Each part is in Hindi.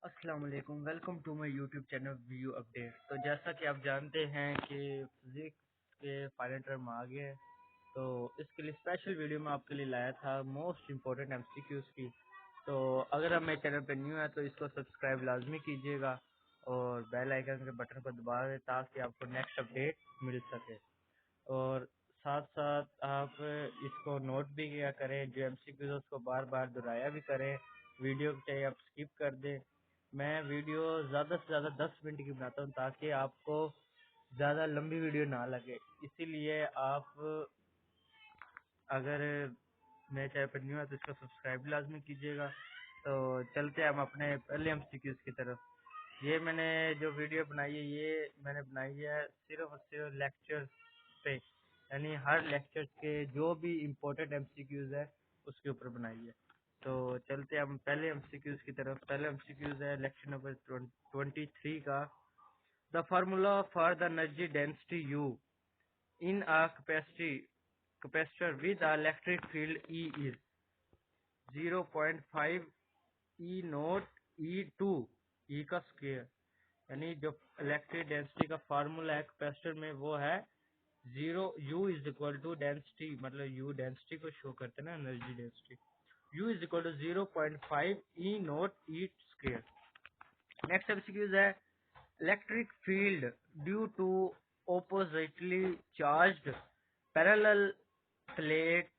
अस्सलाम वालेकुम, welcome to my YouTube channel view update. तो जैसा कि आप जानते हैं कि फिजिक्स के फाइनल टर्म आ गए हैं, तो इसके लिए स्पेशल वीडियो मैं आपके लिए लाया था मोस्ट इम्पोर्टेंट एमसीक्यूज की। तो अगर आप मेरे चैनल पर न्यू है तो इसको सब्सक्राइब लाजमी कीजिएगा और बेल आइकन के बटन को दबा दें ताकि आपको नेक्स्ट अपडेट मिल सके। और साथ साथ आप इसको नोट भी किया करें, जो एमसीक्यूज उसको बार बार दोहराया भी करें। वीडियो चाहे आप स्किप कर दें। मैं वीडियो ज़्यादा से ज़्यादा 10 मिनट की बनाता हूँ ताकि आपको ज़्यादा लंबी वीडियो ना लगे। इसीलिए आप अगर मेरे चैनल पर न्यू है तो इसको सब्सक्राइब लाजमी कीजिएगा। तो चलते हैं हम अपने पहले एमसीक्यूज की तरफ। ये मैंने जो वीडियो बनाई है ये मैंने बनाई है सिर्फ और सिर्फ लेक्चर पे, यानी हर लेक्चर के जो भी इम्पोर्टेंट एमसीक्यूज है उसके ऊपर बनाई है। तो चलते हैं हम पहले एमसीक्यूज की तरफ। पहले एमसीक्यूज है लेक्चर नंबर 23 का। The formula for the energy density u in a capacitor with a electric field E is 0.5 E naught E two E का स्क्वायर। यानी जो इलेक्ट्रिक डेंसिटी का फार्मूला है कैपेसिटर में वो है 0 U is equal to density, मतलब यू डेंसिटी को शो करते हैं ना, energy density. U is equal to 0.5 E naught E square. Next MCQs है electric field due to oppositely charged parallel plate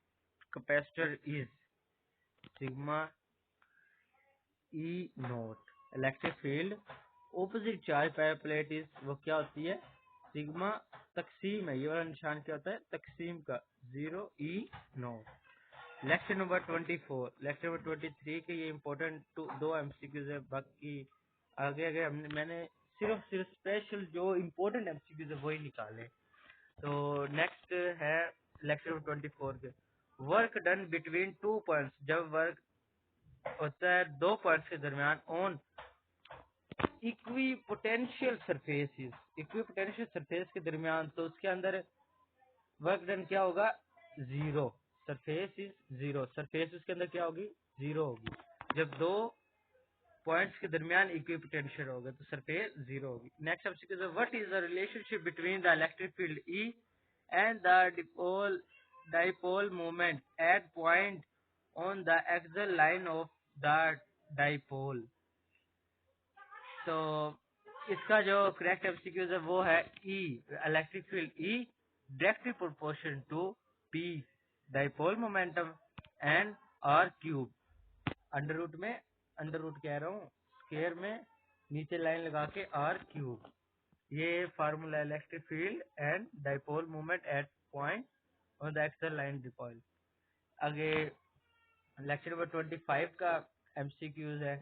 capacitor is sigma E nought. Electric field opposite charge parallel plate is वो क्या होती है? सिग्मा तकसीम है। ये वाला निशान क्या होता है? तकसीम का 0 E0। Lecture number 24। Lecture number 23 के ये इम्पोर्टेंट दो एमसीक्यूज है। बाकी आगे आगे मैंने सिर्फ सिर्फ स्पेशल जो इम्पोर्टेंट एमसीक्यूज है वही निकाले। तो नेक्स्ट है लेक्चर नंबर 24 के work done between two points. जब वर्क होता है दो पॉइंट्स के दरमियान on equipotential surfaces, equipotential surface के दरमियान, तो उसके अंदर वर्क डन क्या होगा? Zero. Surface is zero, surface उसके अंदर क्या होगी? जीरो होगी। जब दो पॉइंट्स के दरमियान इक्विपोटेंशियल होगा तो सरफेस जीरो होगी। Next MCQ, what is the relationship between the electric field E and the dipole moment at point on the axial line of the dipole? तो इसका जो करेक्ट एमसीक्यूज है वो है E, electric field E directly proportion to P dipole momentum and R cube. Under root में, अंडर रूट कह रहा हूँ, स्क्वायर में नीचे लाइन लगा के आर क्यूब। ये formula electric field and dipole moment at point on the axial line dipole. आगे लेक्चर नंबर 25 का एमसीक्यूज है,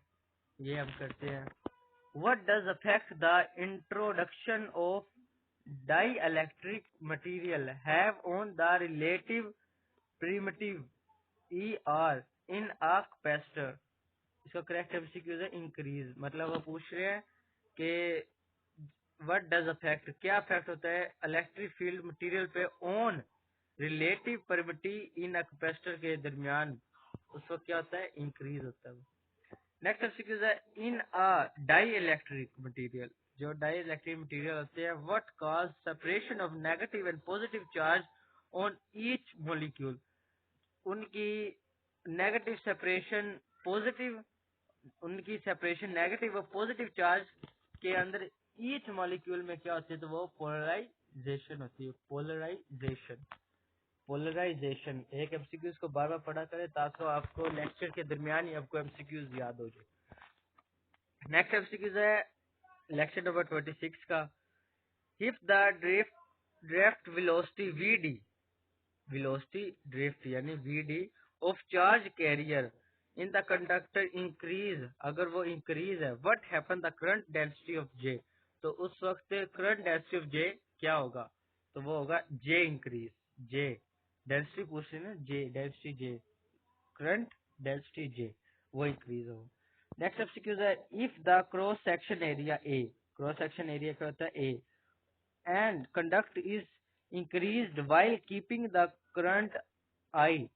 ये हम करते हैं। What does affect the introduction of dielectric material have on the relative primitive ER in a capacitor? इसका करेक्ट एमसीक्यूज है इंक्रीज। मतलब वो पूछ रहे हैं कि व्हाट डज अफेक्ट, क्या अफेक्ट होता है इलेक्ट्रिक फील्ड मटेरियल पे on relative primitive in a capacitor के दरमियान, उस वक्त क्या होता है? इंक्रीज होता है। नेक्स्ट एमसीक्यूज है in a die electric material. जो डाई इलेक्ट्रिक मटीरियल होते हैं what cause separation of negative and positive charge on each molecule? उनकी नेगेटिव सेपरेशन, पॉजिटिव, उनकी सेपरेशन नेगेटिव और पॉजिटिव चार्ज के अंदर ईच मॉलिक्यूल में क्या होती है? तो वो पोलराइजेशन होती है। Polarisation, polarisation. एक एमसीक्यूज को बार बार पढ़ा करें ताकि आपको लेक्चर के दरमियान ही आपको एमसीक्यूज याद हो जाए। नेक्स्ट एमसीक्यूज है लेक्चर नंबर 26 का। If the drift velocity VD, velocity drift यानी VD of charge carrier in the conductor increase, अगर वो इंक्रीज है, what happen the current density of J? तो उस वक्त करंट डेंसिटी ऑफ जे क्या होगा? तो वो होगा जे इंक्रीज। जे डेंसिटी पूछ रही है ना, J density, J current density J, वो इंक्रीज होगा। नेक्स्ट एमसीक्यूज है if the cross section area A, cross section area क्या होता है? A, and conduct is increased while keeping the current I,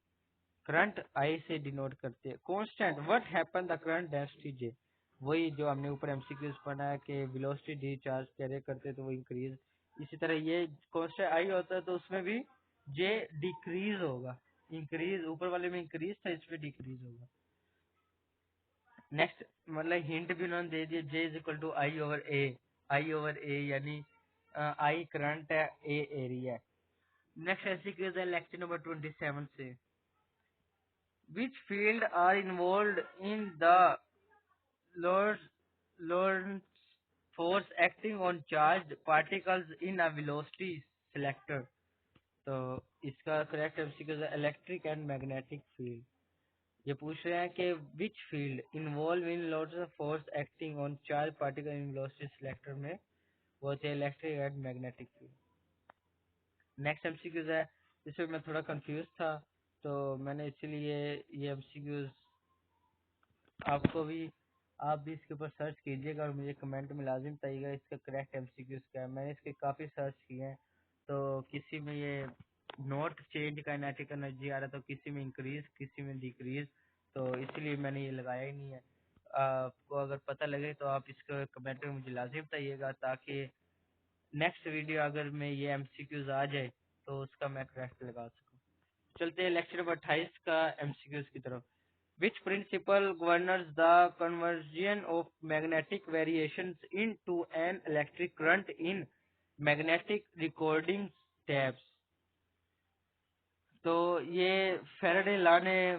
current I से डिनोट करते हैं constant, what happen the current density J? वही जो हमने ऊपर एमसीक्यूज पढ़ा है कि वेलोसिटी डी चार्ज कैरी करते तो वो इंक्रीज, इसी तरह ये कांस्टेंट आई होता है तो उसमें भी जे डिक्रीज होगा, इंक्रीज ऊपर वाले में इंक्रीज था, इस पे डिक्रीज होगा। नेक्स्ट मतलब हिंट भी उन्होंने दे दिया, J is equal to I over A, I over A यानी आई करंट है, ए एरिया है। नेक्स्ट एमसीक्यूज है लेक्चर नंबर 27 से, which field are involve in the Lorentz force acting on charged particles in a velocity selector। तो इसका करेक्ट एमसीक्यू है इलेक्ट्रिक एंड मैग्नेटिक फील्ड। ये पूछ रहे हैं कि which field involve in Lorentz force acting on charge particle in velocity selector में, वो थे electric and magnetic field. Next MCQs है, इसमें मैं थोड़ा कंफ्यूज था तो मैंने इसीलिए ये एमसीक्यूज आपको भी, आप भी इसके ऊपर सर्च कीजिएगा और मुझे कमेंट में लाजिम बताइएगा इसका करेक्ट एमसीक्यूज क्या है। मैंने इसके काफ़ी सर्च किए हैं, तो किसी में ये नॉट चेंज काइनेटिक एनर्जी आ रहा, तो किसी में इंक्रीज, किसी में डिक्रीज, तो इसलिए मैंने ये लगाया ही नहीं है। आपको अगर पता लगे तो आप इसको कमेंट में मुझे लाजिम बताइएगा, ताकि नेक्स्ट वीडियो अगर में ये एमसीक्यूज आ जाए तो उसका मैं करेक्ट लगा सकूँ। चलते हैं लेक्चर नंबर 28 का एमसीक्यूज की तरफ। Which principle governs the conversion of magnetic variations into an electric current in magnetic recording tabs? तो ये फैराडे लॉ ने,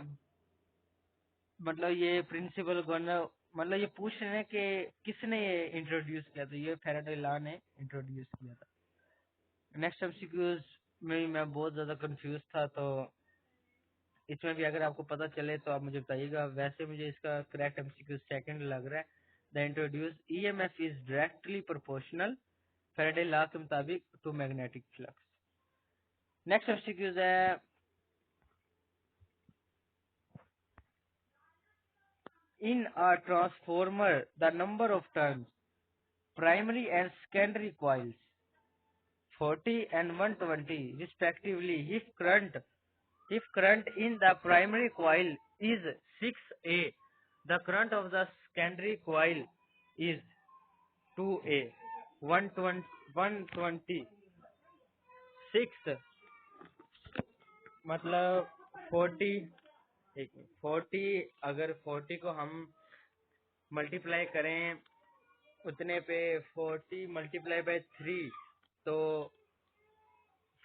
मतलब ये प्रिंसिपल गवर्नर, मतलब ये पूछ रहे हैं कि किसने ये इंट्रोड्यूस किया, तो ये फैराडे लॉ ने इंट्रोड्यूस किया था। नेक्स्ट एमसीक्यूज में मैं बहुत ज्यादा कंफ्यूज था, तो इसमें भी अगर आपको पता चले तो आप मुझे बताइएगा। वैसे मुझे इसका करेक्ट एमसीक्यू सेकंड लग रहा है। The introduce EMF is directly proportional Faraday law के मुताबिक to magnetic flux. Next MCQs है, in a transformer the number of turns primary and secondary coils 40 and 120 respectively if current in the primary coil is 6A, the current of the secondary coil is 2A। 126 मतलब 40, 40 अगर 40 को हम मल्टीप्लाई करें उतने पे 40 मल्टीप्लाई बाय 3, तो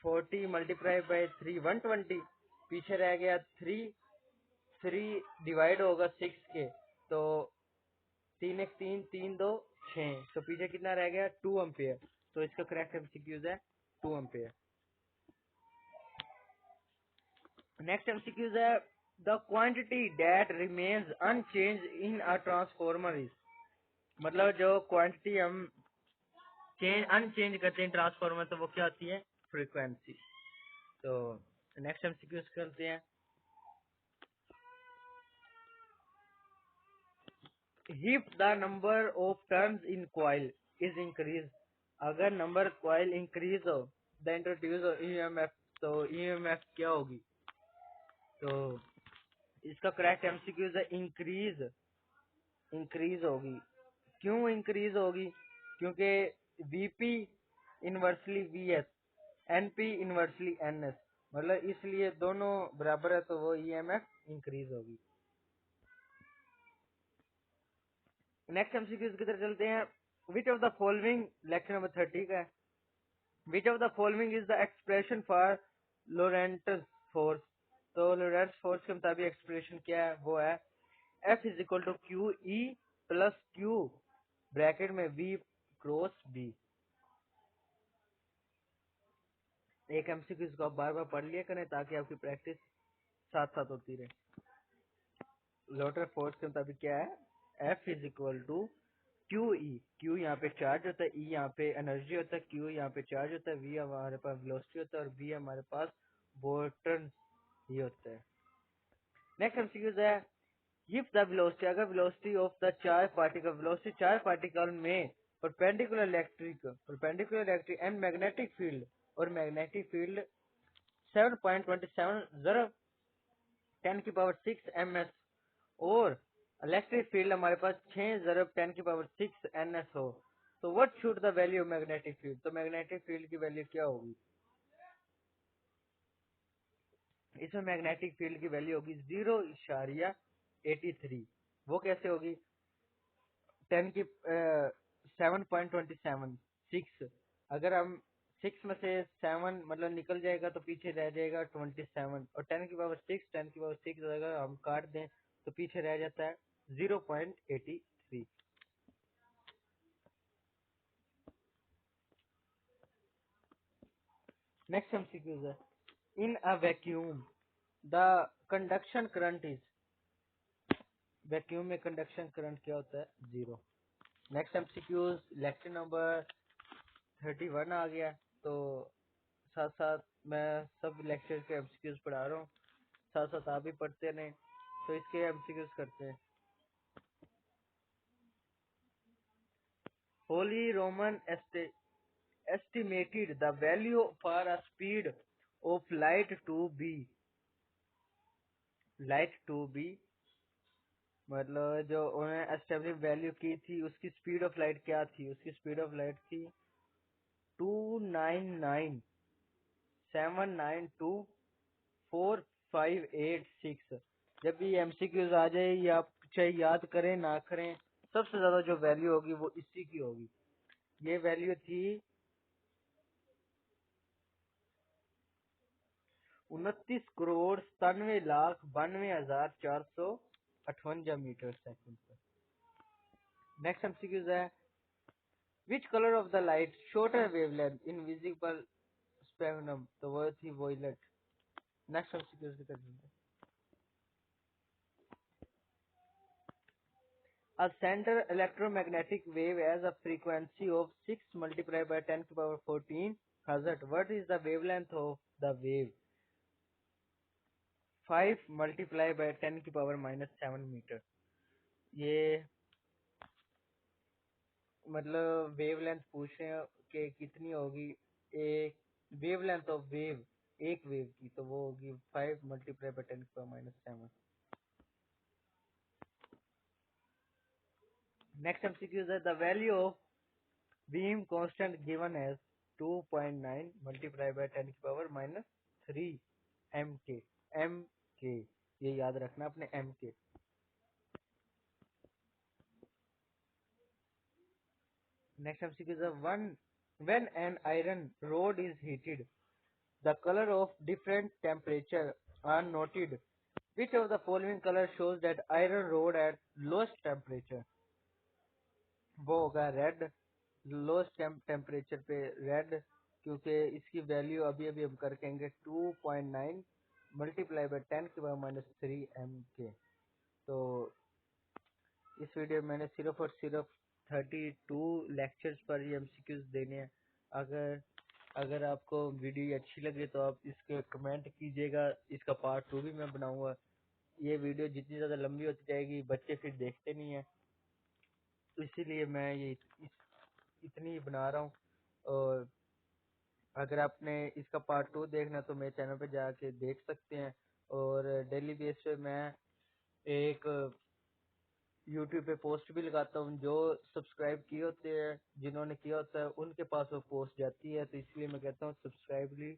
40 मल्टीप्लाई बाय 3 120, पीछे रह गया 3, 3 डिवाइड होगा 6 के, तो 3 एक 3, 3 2 6, तो पीछे कितना रह गया 2 एम्पियर। तो इसका करेक्ट एमसीक्यूज है 2 एम्पियर। नेक्स्ट एमसीक्यूज है, the quantity that remains unchange in a transformer is, मतलब जो क्वांटिटी हम चेंज अनचेंज करते हैं ट्रांसफॉर्मर, तो वो क्या होती है, फ्रीक्वेंसी। तो नेक्स्ट एमसीक्यूज करते हैं। If the number of turns in coil is increased, अगर नंबर कॉइल इंक्रीज हो, द इंट्रोड्यूस हो ईएमएफ, तो ईएमएफ क्या होगी, तो इसका करेक्ट एमसीक्यूज है इंक्रीज, इंक्रीज होगी। क्यों इंक्रीज होगी, क्योंकि VP inversely VS, NP inversely NS, मतलब इसलिए दोनों बराबर है, तो वो ईएमएफ इंक्रीज होगी। नेक्स्ट एमसीक्यूज की तरफ चलते हैं। Which of the following, lecture number 30 का है, which of the following is the expression for Lorentz force. तो लोरेंट्स फोर्स के मुताबिक एक्सप्रेशन क्या है, वो है F is equal to Q E plus Q bracket में V क्रॉस B। एक एमसीक्यू को आप बार बार पढ़ लिया करें ताकि आपकी प्रैक्टिस साथ साथ होती रहे। लोरेंट्स फोर्स के मुताबिक क्या है, F is equal to Q E, Q यहाँ पे चार्ज होता है, ई यहाँ पे एनर्जी होता है, क्यू यहाँ पे चार्ज होता है, वी हमारे पास वेलोसिटी होता है और बी हमारे पास बोल्टन ही होता है। नेक्स्ट एमसीक्यूज है, इफ द वेलोसिटी, अगर velocity of the charge particle, velocity charge particle में perpendicular electric and magnetic field, और मैग्नेटिक फील्ड 7.27 10⁻⁶ ms और इलेक्ट्रिक फील्ड हमारे पास 6 ज़रब 10 की पावर 6 ns हो, तो what should the value of magnetic field, तो मैग्नेटिक फील्ड की वैल्यू क्या होगी? इसमें मैग्नेटिक फील्ड की वैल्यू होगी 0.83। वो कैसे होगी? 10 की 7.27 6, अगर हम 6 में से 7 मतलब निकल जाएगा तो पीछे रह जाएगा 27, और 10 की पावर 6, 10 की पावर 6 अगर हम काट दें तो पीछे रह जाता है 0.83। नेक्स्ट एमसीक्यूज है, in a vacuum the conduction current is, vacuum में कंडक्शन करंट क्या होता है? 0। नेक्स्ट एमसीक्यूज लेक्चर नंबर 31 आ गया, तो साथ साथ मैं सब लेक्चर के एमसीक्यूज पढ़ा रहा हूँ, साथ साथ आप भी पढ़ते रहें। तो इसके एमसीक्यूज करते हैं। Holi Roman estimated the value for a speed of light to be, मतलब जो उन्होंने एस्टेब्लिश वैल्यू की थी उसकी स्पीड ऑफ लाइट क्या थी? उसकी स्पीड ऑफ लाइट थी 299,792,4586। जब भी एमसीक्यूज आ जाए, या आप चाहे याद करें ना करें, सबसे ज्यादा जो वैल्यू होगी वो इसी की होगी। ये वैल्यू थी 29,97,92,458 मीटर सेकंड पर। नेक्स्ट एमसीक्यूज है, which colour of the light shorter wavelength in visible spectrum, तो वो थी वॉयलेट। नेक्स्ट एमसीक्यूज की तरफ, a center electromagnetic wave has a frequency of 6 multiplied by 10 to the power 14 Hz. What is the wavelength of the wave? 5 multiplied by 10 की पावर -7 मीटर। ये मतलब वेवलेंथ पूछ रहे हैं कि कितनी होगी एक वेवलेंथ ऑफ वेव, एक वेव की, तो वो होगी 5 मल्टीप्लाई बाय 10 की पावर -7। नेक्स्ट एमसीक्यू है, the value of beam constant given as 2.9 multiply by 10 की पावर -3 एम के, ये याद रखना अपने एम के। नेक्स्ट एमसीक्यू है, when an iron rod is heated, the color of different temperature are noted. Which of the following color shows that iron rod at lowest temperature? वो होगा रेड, लोएस्ट टेम्परेचर पे रेड, क्योंकि इसकी वैल्यू अभी अभी हम करकेंगे 2.9 मल्टीप्लाई बाय 10 की पावर -3 एम के। तो इस वीडियो में मैंने सिर्फ और सिर्फ 32 लेक्चर्स पर ये एमसीक्यूज देने हैं। अगर अगर आपको वीडियो अच्छी लगे तो आप इसके कमेंट कीजिएगा, इसका पार्ट 2 भी मैं बनाऊंगा। ये वीडियो जितनी ज़्यादा लंबी होती जाएगी बच्चे फिर देखते नहीं है, तो इसीलिए मैं ये इतनी बना रहा हूँ। और अगर आपने इसका पार्ट 2 देखना तो मेरे चैनल पे जाके देख सकते हैं। और डेली बेस पे मैं एक यूट्यूब पे पोस्ट भी लगाता हूँ, जो सब्सक्राइब किए होते हैं, जिन्होंने किया होता है उनके पास वो पोस्ट जाती है, तो इसलिए मैं कहता हूँ सब्सक्राइब भी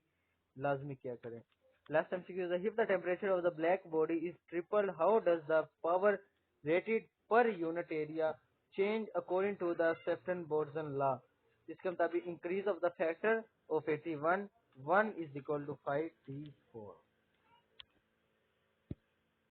लाजमी क्या करें। Last MCQ is, if the temperature of the black body is triple, how does the power rated per unit area change according to the Stefan Boltzmann law? इसके मुताबिक increase of the factor of 81 1 is equal to 5T4।